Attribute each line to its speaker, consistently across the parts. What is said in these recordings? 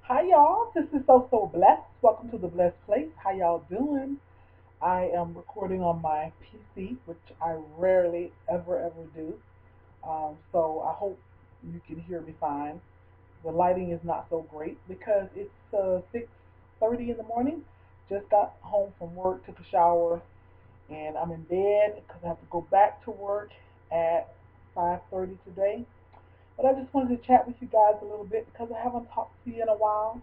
Speaker 1: Hi y'all, this is So Blessed. Welcome to the Blessed Place. How y'all doing? I am recording on my PC, which I rarely ever do. So I hope you can hear me fine. The lighting is not so great because it's 6:30 in the morning. Just got home from work, took a shower, and I'm in bed because I have to go back to work at 5:30 today. But I just wanted to chat with you guys a little bit because I haven't talked to you in a while.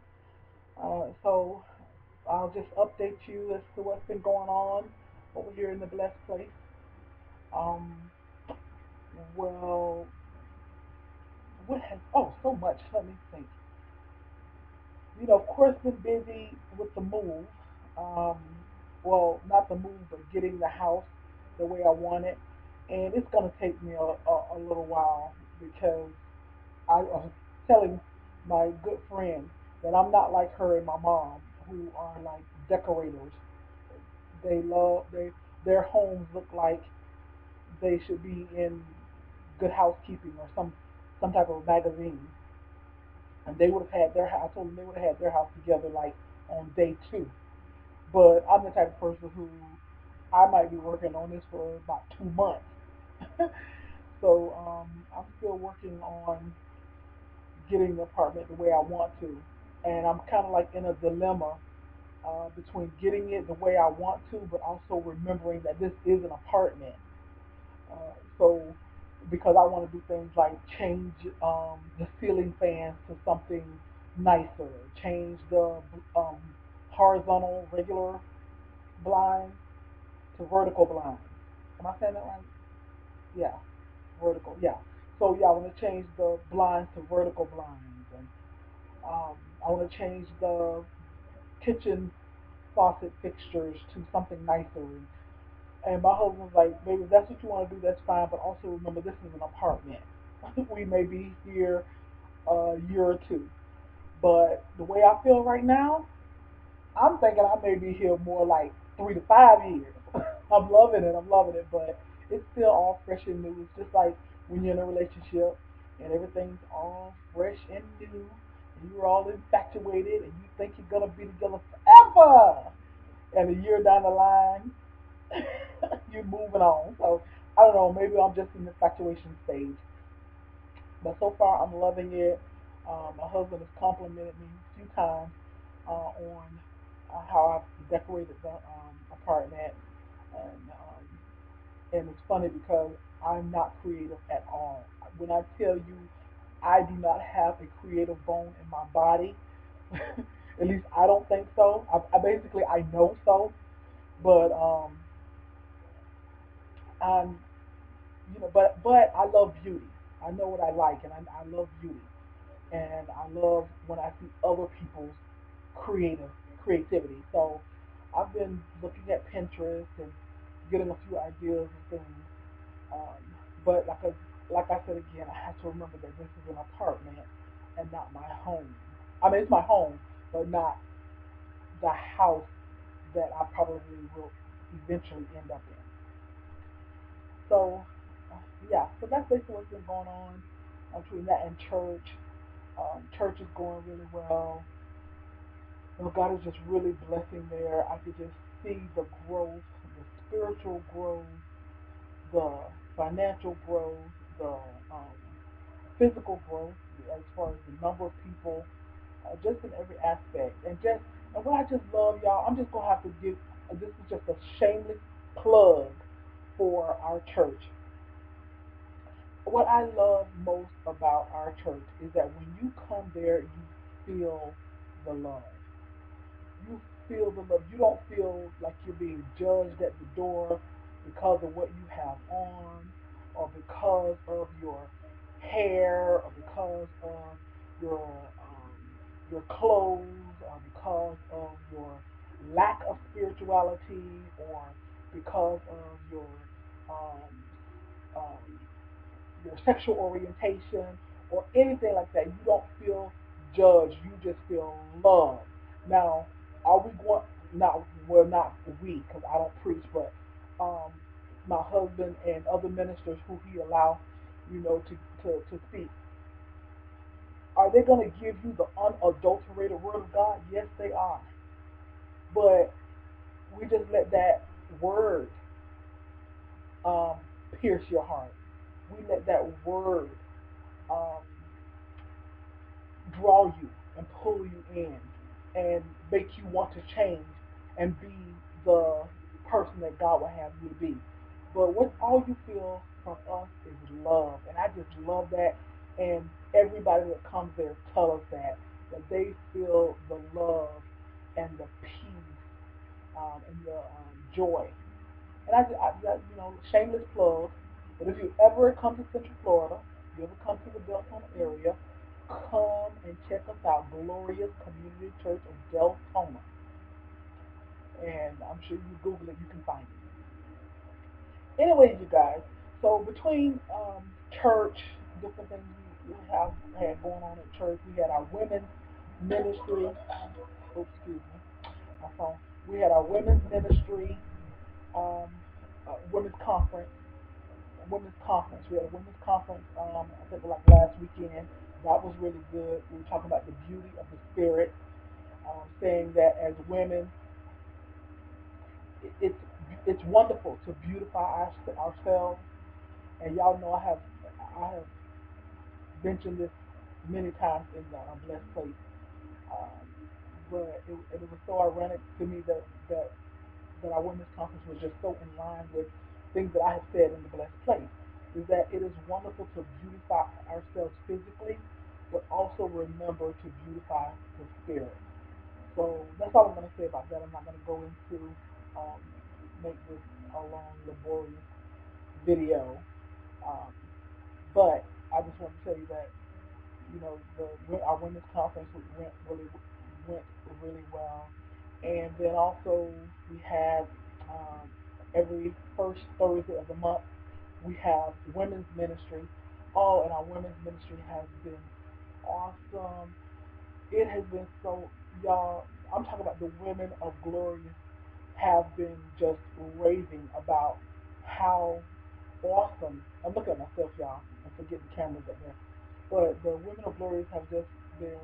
Speaker 1: So I'll just update you as to what's been going on over here in the blessed place. Um, well, what has, oh, so much. Let me think. Of course, been busy with the move. Um, well, not the move, but getting the house the way I want it. And it's going to take me a little while because I was telling my good friend that I'm not like her and my mom, who are like decorators. Their homes look like they should be in Good Housekeeping or some type of magazine, and they would have had their house. I told them they would have had their house together like on day two. But I'm the type of person who I might be working on this for about 2 months. So I'm still working on getting the apartment the way I want to, and I'm kind of like in a dilemma between getting it the way I want to, but also remembering that this is an apartment. So because I want to do things like change the ceiling fans to something nicer, change the um, horizontal regular blinds to vertical blinds. Am I saying that right? Yeah, vertical. Yeah. So yeah, I want to change the blinds to vertical blinds, and I want to change the kitchen faucet fixtures to something nicer. And my husband's like, baby, if that's what you want to do, that's fine. But also remember, this is an apartment. We may be here a year or two. But the way I feel right now, I'm thinking I may be here more like 3 to 5 years. I'm loving it. I'm loving it. But it's still all fresh and new. It's just like when you're in a relationship and everything's all fresh and new. And you're all infatuated and you think you're going to be together forever. And a year down the line, you're moving on. So I don't know. Maybe I'm just in the infatuation stage. But so far, I'm loving it. My husband has complimented me a few times on how I've decorated the apartment, and and it's funny because I'm not creative at all. When I tell you I do not have a creative bone in my body, at least I don't think so. I basically I know so, but I'm but I love beauty. I know what I like, and I love beauty, and I love when I see other people's creative creativity. So I've been looking at Pinterest and getting a few ideas and things. Um, but like I said again, I have to remember that this is an apartment and not my home. I mean, it's my home, but not the house that I probably will eventually end up in. So uh, yeah, so that's basically what's been going on between that and church. Church is going really well. God is just really blessing there. I could just see the growth, the spiritual growth, the financial growth, the physical growth, as far as the number of people, just in every aspect. And what I just love, y'all, I'm just gonna have to give. This is just a shameless plug for our church. What I love most about our church is that when you come there, you feel the love. You feel the love. You don't feel like you're being judged at the door because of what you have on, or because of your hair, or because of your clothes, or because of your lack of spirituality, or because of um, um, your sexual orientation or anything like that. You don't feel judged. You just feel loved. Now, are we going? Not well, not we, because I don't preach, but um, my husband and other ministers who he allow, to speak. Are they going to give you the unadulterated word of God? Yes, they are. But we just let that word um, pierce your heart. We let that word um, draw you and pull you in and make you want to change and be the person that God will have you to be. But what all you feel from us is love, and I just love that. And everybody that comes there tell us that they feel the love and the peace and the joy. And shameless plug, but if you ever come to Central Florida, you ever come to the Deltona area, come and check us out, Glorious Community Church of Deltona. And I'm sure you Google it, you can find it. Anyways, you guys, so between church, different things we have had going on at church, we had our women's ministry. Oops, excuse me, my phone. We had our women's ministry, um, women's conference women's conference. We had a women's conference, I think like last weekend. That was really good. We were talking about the beauty of the spirit, saying that as women, it's wonderful to beautify ourselves. And y'all know I have mentioned this many times in the blessed place. Um, but it was so ironic to me that our women's conference was just so in line with things that I have said in the blessed place, is that it is wonderful to beautify ourselves physically, but also remember to beautify the spirit. So that's all I'm going to say about that. I'm not going to go into um, make this a long, laborious video, um, but I just want to tell you that our women's conference went really well, and then also we have um, every first Thursday of the month we have women's ministry. Oh, and our women's ministry has been awesome. It has been so, y'all. I'm talking about the women of Glorious have been just raving about how awesome. I'm looking at myself, y'all. I'm forgetting the cameras up there. But the women of Glorious have just been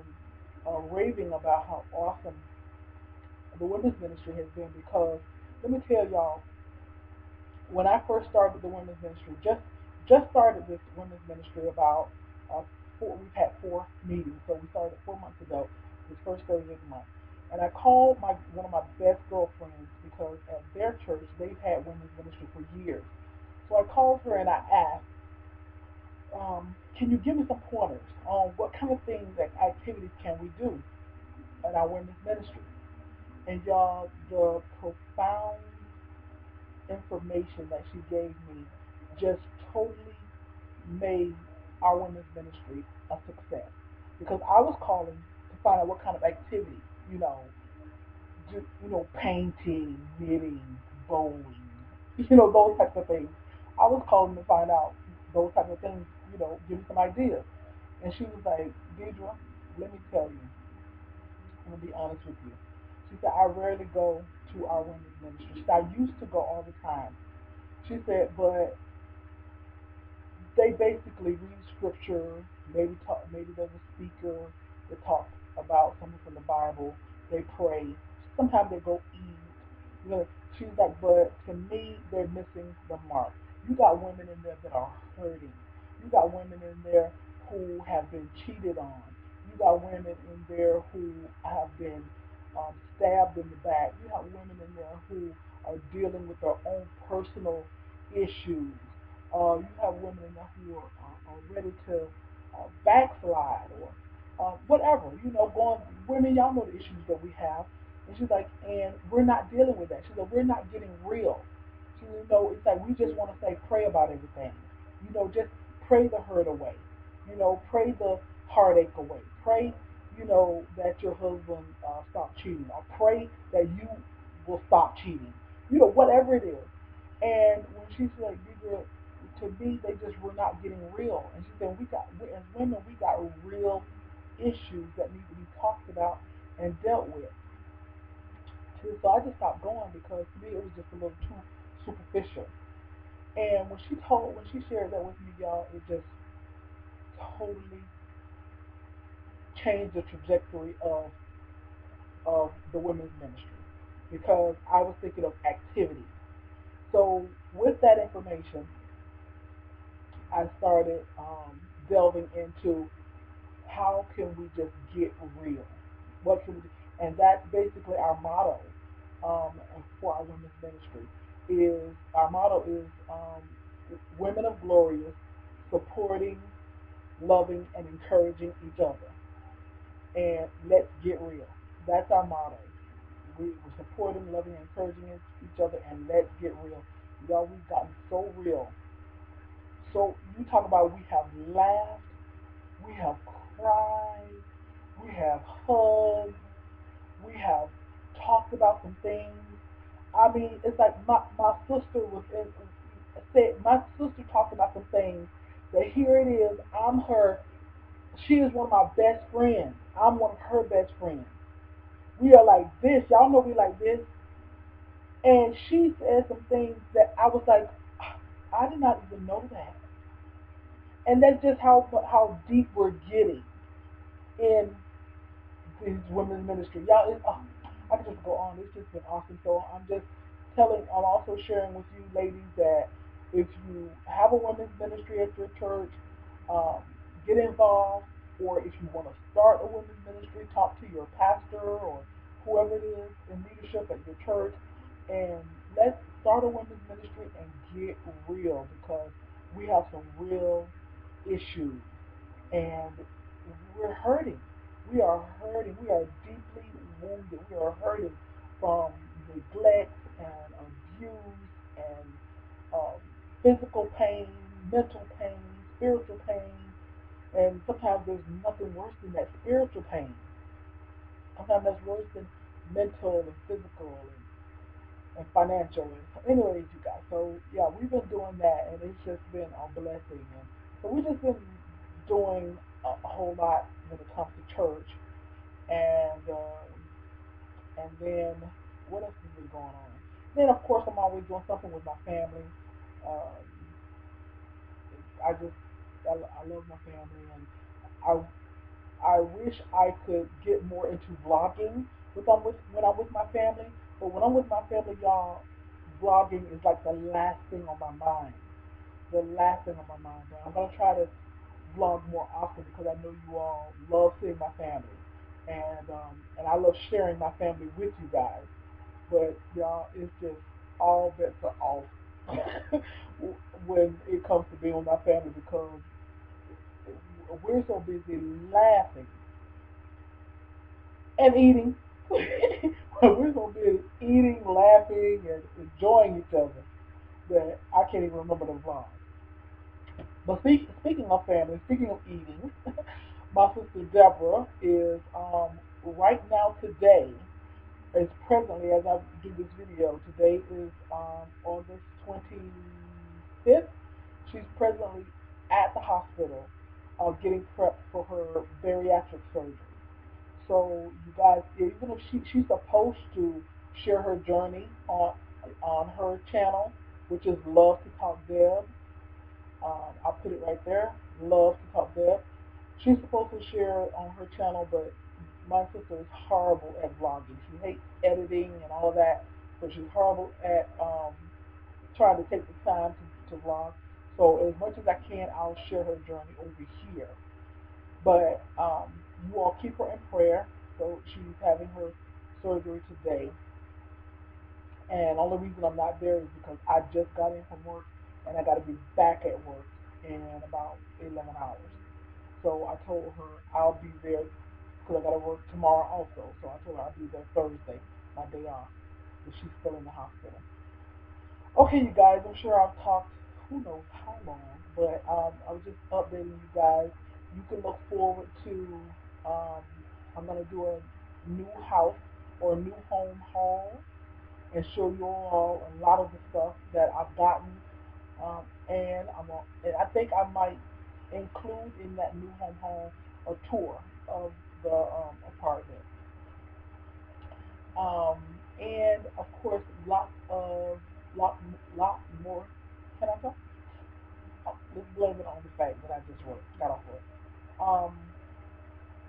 Speaker 1: raving about how awesome the women's ministry has been because let me tell y'all, when I first started the women's ministry, just started this women's ministry about we've had 4 meetings, so we started 4 months ago, this first Thursday of the month. And I called my one of my best girlfriends because at their church they've had women's ministry for years. So I called her and I asked, can you give me some pointers on what kind of things and activities can we do in our women's ministry? And y'all, the profound information that she gave me just totally made our women's ministry a success. Because I was calling to find out what kind of activity, you know, painting, knitting, bowling, those types of things. I was calling to find out those types of things, give me some ideas. And she was like, Deidre, let me tell you, I'm gonna be honest with you. She said, I rarely go to our women's ministry. She said, I used to go all the time. She said, but they basically read scripture, maybe there's a speaker that talks about something from the Bible, they pray, sometimes they go eat. You know, she's like, but to me they're missing the mark. You got women in there that are hurting. You got women in there who have been cheated on. You got women in there who have been stabbed in the back. You have women in there who are dealing with their own personal issues. You have women in there who are ready to backslide or whatever. Going women, y'all know the issues that we have. And she's like, and we're not dealing with that. She's like, we're not getting real. She said, it's like we just want to say pray about everything. Just pray the hurt away. Pray the heartache away. Pray, that your husband stop cheating, or pray that you will stop cheating. Whatever it is. And when she said, to me, they just were not getting real. And she said, as women, we got real issues that need to be talked about and dealt with. So I just stopped going because to me it was just a little too superficial. And when she shared that with me, y'all, it just totally changed the trajectory of the women's ministry because I was thinking of activities. So with that information, I started delving into how can we just get real? What can we do? And that's basically our motto for our women's ministry. Is our motto is women of glorious, supporting, loving, and encouraging each other. And let's get real. That's our motto. We're supporting, loving, and encouraging each other, and let's get real. Y'all, we've gotten so real. So you talk about we have laughed, we have cried, we have hugged, we have talked about some things. I mean, it's like my sister was in, said, my sister talked about some things that here it is, I'm her, she is one of my best friends. I'm one of her best friends. We are like this. Y'all know we like this. And she said some things that I was like, I did not even know that. And that's just how deep we're getting in these women's ministry. Y'all, I could just go on. It's just been awesome. So I'm also sharing with you ladies that if you have a women's ministry at your church, um, get involved. Or if you want to start a women's ministry, talk to your pastor or whoever it is in leadership at your church, and let's start a women's ministry and get real because we have some real issues and we're hurting. We are hurting. We are deeply wounded. We are hurting from neglect and abuse and um, physical pain, mental pain, spiritual pain, and sometimes there's nothing worse than that spiritual pain. Sometimes that's worse than mental and physical and financial. And anyways, you guys. So yeah, we've been doing that, and it's just been a blessing. And so we've just been doing a whole lot when it comes to church, and then what else has been going on? Then of course I'm always doing something with my family. Um, I just I love my family, and I I wish I could get more into vlogging when I'm with my family. But when I'm with my family, y'all, vlogging is like the last thing on my mind. The last thing on my mind. But I'm gonna try to vlog more often because I know you all love seeing my family, and I love sharing my family with you guys. But y'all, it's just all bets are off when it comes to being with my family because we're so busy laughing and eating. We're so busy eating, laughing, and enjoying each other that I can't even remember the vlog. But speaking of family, speaking of eating, my sister Deborah is right now today is presently as I do this video. Today is August 25th. She's presently at the hospital getting prepped for her bariatric surgery. So you guys, even if she's supposed to share her journey on her channel, which is Love to Talk Deb. I'll put it right there. Love to Talk Deb. She's supposed to share it on her channel, but my sister is horrible at vlogging. She hates editing and all of that, so she's horrible at trying to take the time to vlog. So as much as I can, I'll share her journey over here. But you all keep her in prayer. So she's having her surgery today. And the only reason I'm not there is because I just got in from work and I got to be back at work in about 11 hours. So I told her I'll be there because I got to work tomorrow also. So I told her I'll be there Thursday, my day off, but she's still in the hospital. Okay, you guys, I'm sure I've talked who knows how long, but I was just updating you guys. You can look forward to, um, I'm going to do a new house or a new home haul and show you all a lot of the stuff that I've gotten. And I think I might include in that new home haul a tour of the apartment. Um, and of course, lot, lot more. Can I talk? Oh, let's blame it on the fact that I just got off work. Um,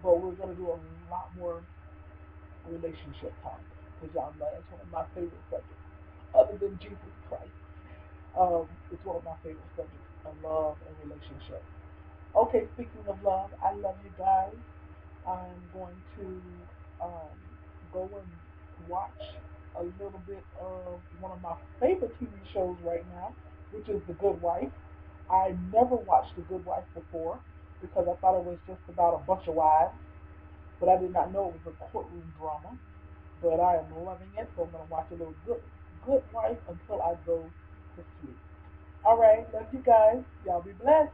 Speaker 1: but we're gonna do a lot more relationship talk because y'all know that's one of my favorite subjects, other than Jesus Christ. It's one of my favorite subjects, love and relationship. Okay, speaking of love, I love you guys. I'm going to um, go and watch a little bit of one of my favorite TV shows right now, which is The Good Wife. I never watched The Good Wife before because I thought it was just about a bunch of wives, but I did not know it was a courtroom drama. But I am loving it, so I'm gonna watch a little Good Wife until I go to sleep. All right, love you guys. Y'all be blessed.